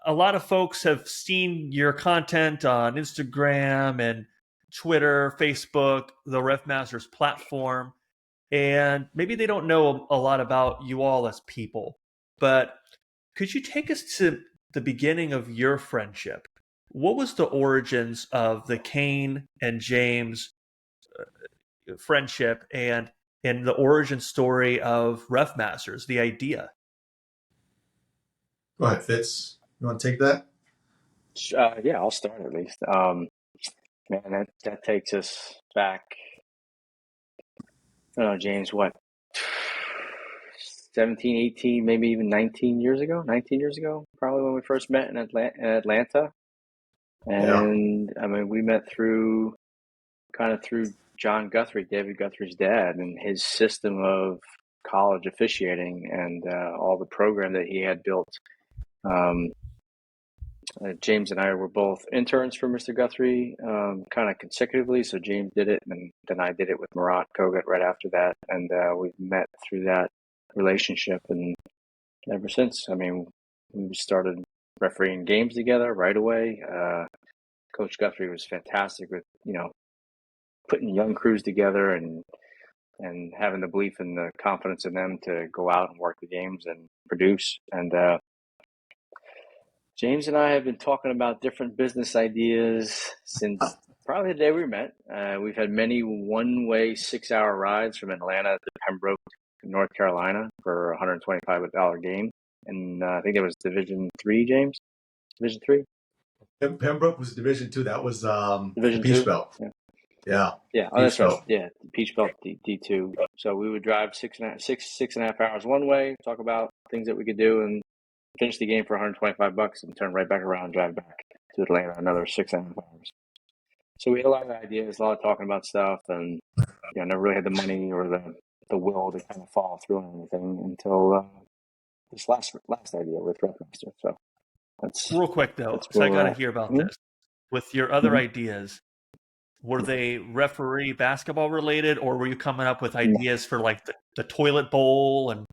a lot of folks have seen your content on Instagram and Twitter, Facebook, the RefMasters platform, and maybe they don't know a lot about you all as people. But could you take us to the beginning of your friendship? What was the origins of the Kane and James friendship and the origin story of RefMasters, the idea? Go ahead, Fitz. You want to take that? Yeah, I'll start at least. Man, that takes us back. I don't know, James, what, 17, 18, maybe even 19 years ago? 19 years ago, probably when we first met in Atlanta. And I mean, we met through John Guthrie, David Guthrie's dad, and his system of college officiating and all the program that he had built. James and I were both interns for Mr. Guthrie, kind of consecutively. So James did it, and then I did it with Murat Kogut right after that. And we met through that relationship. And ever since, I mean, we started refereeing games together right away. Coach Guthrie was fantastic with, putting young crews together and having the belief and the confidence in them to go out and work the games and produce. And James and I have been talking about different business ideas since probably the day we met. We've had many one-way 6-hour rides from Atlanta to Pembroke, North Carolina for a $125 game. And I think it was Division 3, James? Division 3? Pembroke was Division 2. That was Division Peach 2? Belt. Yeah. Oh, that's Belt. right. Yeah, Peach Belt D2. So we would drive 6.5 hours one way, talk about things that we could do, and finish the game for $125 and turn right back around and drive back to Atlanta another 6.5 hours. So we had a lot of ideas, a lot of talking about stuff, and never really had the money or the will to kind of follow through on anything until this last idea with RefMasters. So that's real quick though, so I got to hear about this. With your other ideas, were they referee basketball related, or were you coming up with ideas for like the toilet bowl and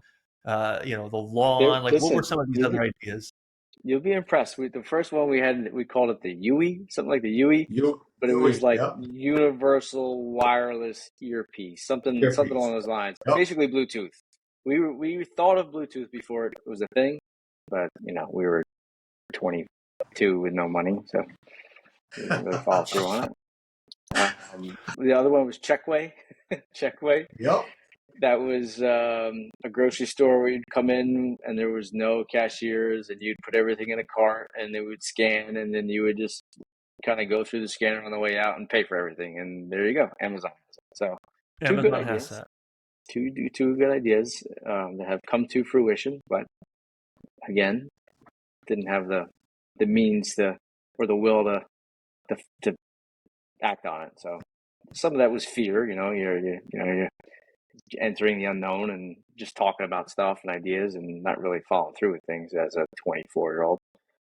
the lawn? Like, what were some of these other ideas? You'll be impressed. The first one we called it the UE, something like the UE, but it was like universal wireless earpiece, something along those lines. Yep. Basically Bluetooth. We thought of Bluetooth before it was a thing, but we were 22 with no money, so we didn't really follow through on it. The other one was Checkway. Checkway. Yep. That was a grocery store where you'd come in and there was no cashiers, and you'd put everything in a cart and they would scan, and then you would just kind of go through the scanner on the way out and pay for everything. And there you go. Amazon has it. So Amazon good ideas. Has that. Two good ideas that have come to fruition, but again, didn't have the means or the will to act on it. So some of that was fear, you're entering the unknown and just talking about stuff and ideas and not really following through with things as a 24-year-old.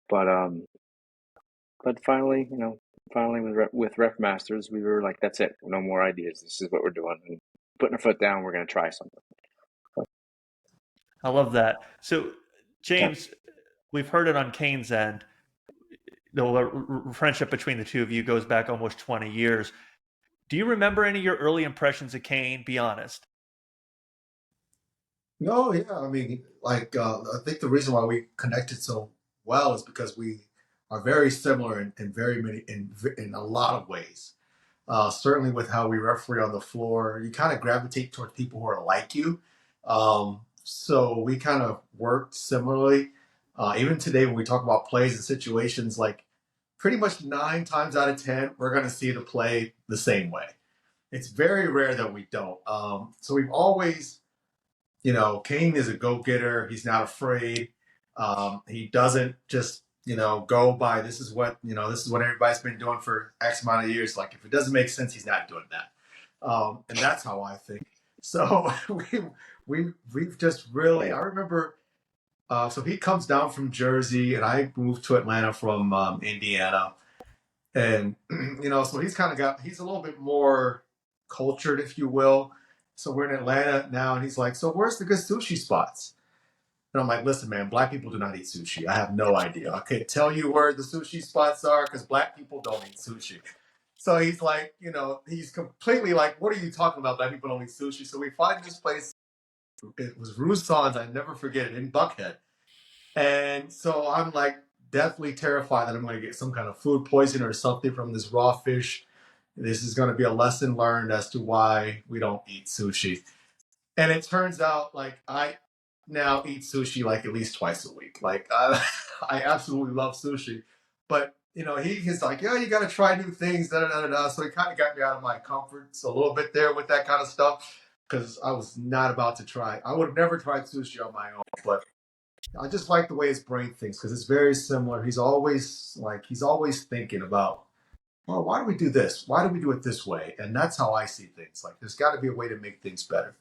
But finally, with RefMasters, we were like, that's it. No more ideas. This is what we're doing. And putting our foot down, we're going to try something. I love that. So, James, we've heard it on Kane's end. The friendship between the two of you goes back almost 20 years. Do you remember any of your early impressions of Kane? Be honest. No, yeah. I mean, I think the reason why we connected so well is because we are very similar in a lot of ways. Certainly with how we referee on the floor, you kind of gravitate towards people who are like you. So we kind of worked similarly. Even today, when we talk about plays and situations, like pretty much 9 times out of 10, we're going to see the play the same way. It's very rare that we don't. So we've always, Kane is a go-getter. He's not afraid. He doesn't just, go by, this is what everybody's been doing for X amount of years. Like, if it doesn't make sense, he's not doing that. And that's how I think. So we've just really, I remember, so he comes down from Jersey and I moved to Atlanta from Indiana. And, so he's a little bit more cultured, if you will. So we're in Atlanta now, and he's like, so where's the good sushi spots? And I'm like, listen, man, black people do not eat sushi. I have no idea. I can't tell you where the sushi spots are because black people don't eat sushi. So he's like, you know, he's completely like, what are you talking about? Black people don't eat sushi. So we find this place. It was Rusan's. I never forget it, in Buckhead. And so I'm like deathly terrified that I'm going to get some kind of food poisoning or something from this raw fish. This is going to be a lesson learned as to why we don't eat sushi. And it turns out like I now eat sushi like at least twice a week. Like I absolutely love sushi, but you know, he's like, yeah, you got to try new things. Da, da, da, da. So he kind of got me out of my comforts a little bit there with that kind of stuff because I was not about to try. I would have never tried sushi on my own, but I just like the way his brain thinks because it's very similar. He's always thinking about, well, why do we do this? Why do we do it this way? And that's how I see things. Like there's got to be a way to make things better.